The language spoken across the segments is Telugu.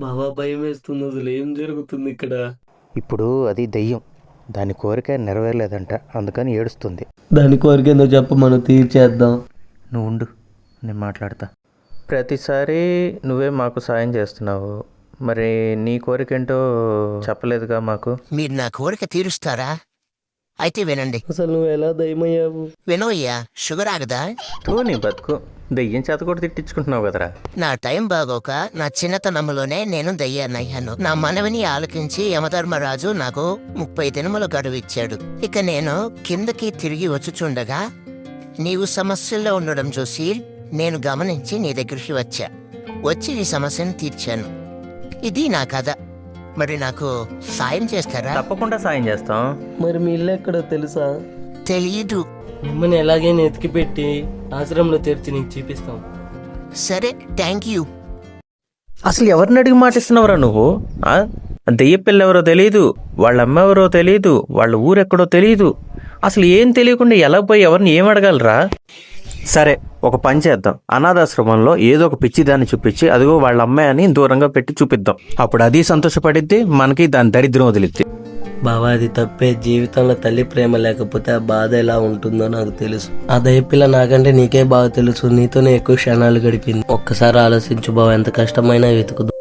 బావా భయం వేస్తుంది, అసలు ఏం జరుగుతుంది ఇక్కడ? ఇప్పుడు అది దెయ్యం, దాని కోరిక నెరవేరలేదంట, అందుకని ఏడుస్తుంది. దాని కోరిక ఏందో చెప్పు, మనం తీర్చేద్దాం. నువ్వు ఉండు, నేను మాట్లాడతా. ప్రతిసారి నువ్వే మాకు సాయం చేస్తున్నావు, మరి నీ కోరిక ఏంటో చెప్పలేదుగా మాకు. మీరు నా కోరిక తీరుస్తారా? అయితే వినండి. అసలు నువ్వు ఎలా దయమయ్యావు? వినోయ్యా, షుగర్ ఆగదా? నీ బతుకు, దెయ్యం చేత కూడా తిట్టించుకుంటున్నావు కదరా. నా టైం బాగోక నా చిన్నతనంలోనే నేను దయ్యానయ్యాను. నా మనవిని ఆలకించి యమధర్మరాజు నాకు 30 దినముల గడువు ఇచ్చాడు. ఇక నేను కిందకి తిరిగి వచ్చుచుండగా నీవు సమస్యల్లో ఉండడం చూసి నేను గమనించి నీ దగ్గరికి వచ్చి నీ సమస్యను తీర్చాను. ఇది నా కథ. మరి నాకు సాయం చేస్తారా? తప్పకుండా సాయం చేస్తాం. మరి మీ ఇల్లు ఎక్కడో తెలుసా? తెలీదు. మిమ్మల్ని ఎలాగైనా ఎతికి పెట్టి ఆశ్రమంలో తెరిచి నీకు చూపిస్తాం. సరే, థ్యాంక్ యూ. అసలు ఎవరిని అడిగి మాటిస్తున్నావురా నువ్వు? దెయ్య పిల్ల ఎవరో తెలియదు, వాళ్ళ అమ్మ ఎవరో తెలియదు, వాళ్ళ ఊరెక్కడో తెలియదు. అసలు ఏం తెలియకుండా ఎలా పోయి ఎవరిని ఏం అడగలరా? సరే, ఒక పని చేద్దాం. అనాథాశ్రమంలో ఏదో ఒక పిచ్చి దాన్ని చూపించి అదిగో వాళ్ళ అమ్మాయి అని దూరంగా పెట్టి చూపిద్దాం. అప్పుడు అది సంతోషపడిద్ది, మనకి దాని దరిద్రం వదిలిద్ది. బావా అది తప్పే. జీవితంలో తల్లి ప్రేమ లేకపోతే ఆ బాధ ఎలా ఉంటుందో నాకు తెలుసు. ఆ దయపిల్ల నాకంటే నీకే బాగా తెలుసు. నీతోనే ఎక్కువ క్షణాలు గడిపింది. ఒక్కసారి ఆలోచించు బావ, ఎంత కష్టమైనా వెతుకుదు.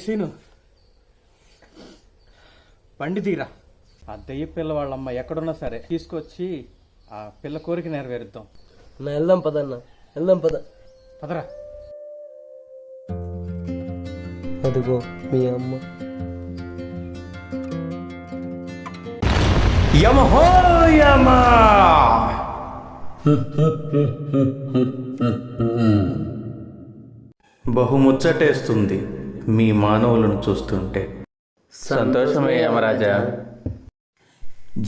సీను, బండి తీరా. ఆ దెయ్య పిల్ల వాళ్ళమ్మ ఎక్కడున్నా సరే తీసుకొచ్చి ఆ పిల్ల కోరిక నెరవేరుద్దాం. వెళ్దాం పదన్నా, వెళ్దాం పద. పదరా. అదిగో మీ అమ్మ. యమహో యమ. బహుముచ్చటేస్తుంది మీ మానవులను చూస్తుంటే. సంతోషమే యమరాజా.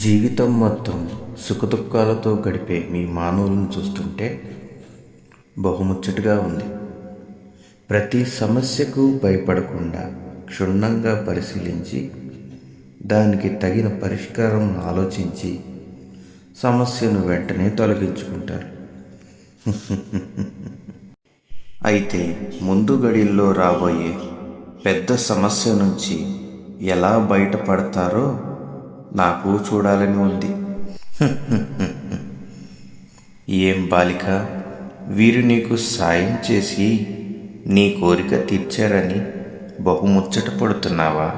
జీవితం మొత్తం సుఖదుఖాలతో గడిపే మీ మానవులను చూస్తుంటే బహుముచ్చటగా ఉంది. ప్రతి సమస్యకు భయపడకుండా క్షుణ్ణంగా పరిశీలించి దానికి తగిన పరిష్కారం ఆలోచించి సమస్యను వెంటనే తొలగించుకుంటారు. అయితే ముందు గడిల్లో రాబోయే పెద్ద సమస్య నుంచి ఎలా బయటపడతారో నాకు చూడాలని ఉంది. ఏం బాలిక, వీరు నీకు సాయం చేసి నీ కోరిక తీర్చారని బహుముచ్చట పడుతున్నావా?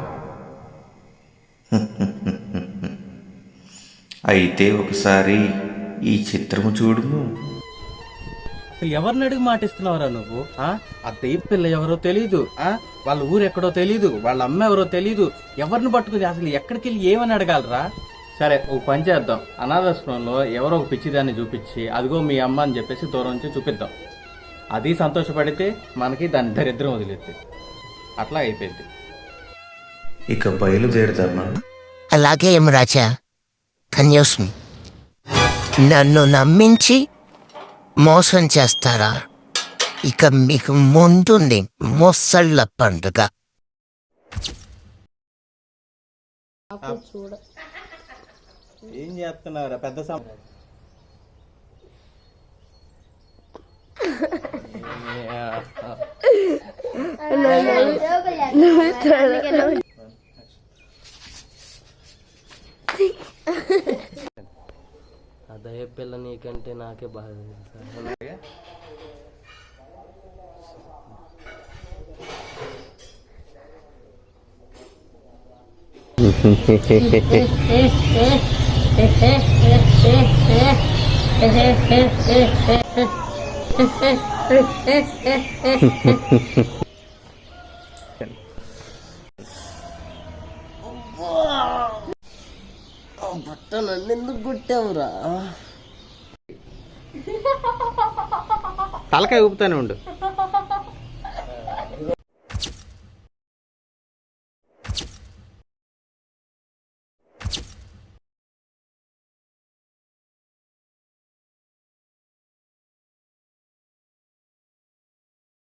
అయితే ఒకసారి ఈ చిత్రము చూడుము. అసలు ఎవరిని అడిగి మాటిస్తున్నావురా నువ్వు? ఆ దెయ్య పిల్ల ఎవరో తెలీదు, వాళ్ళ ఊరు ఎక్కడో తెలీదు, వాళ్ళ అమ్మ ఎవరో తెలీదు. ఎవరిని పట్టుకుని అసలు ఎక్కడికి వెళ్ళి ఏమని అడగాలరా? సరే, ఒక పని చేద్దాం. అనాథాశ్రమంలో ఎవరో ఒక పిచ్చిదాన్ని చూపించి అదిగో మీ అమ్మ అని చెప్పేసి దూరం నుంచి చూపిద్దాం. అది సంతోషపడితే మనకి దాని దరిద్రం వదిలేద్ది. అట్లా అయిపోయింది. ఇక బయలుదేరుదామా? అలాగే యమరాజా. కన్యాస్మి, నన్ను నమ్మించి మోసం చేస్తారా? ఇక మీకు ముందుంది మొసళ్ళ పండుగ. ఏం చేస్తున్నారా పెద్ద ఆ దయపిల్ల నీకంటే నాకే బాగా తెలుసా? బట్ట నన్నెందుకు కొట్టావురా? తలకాయ ఊపుతానే ఉండు.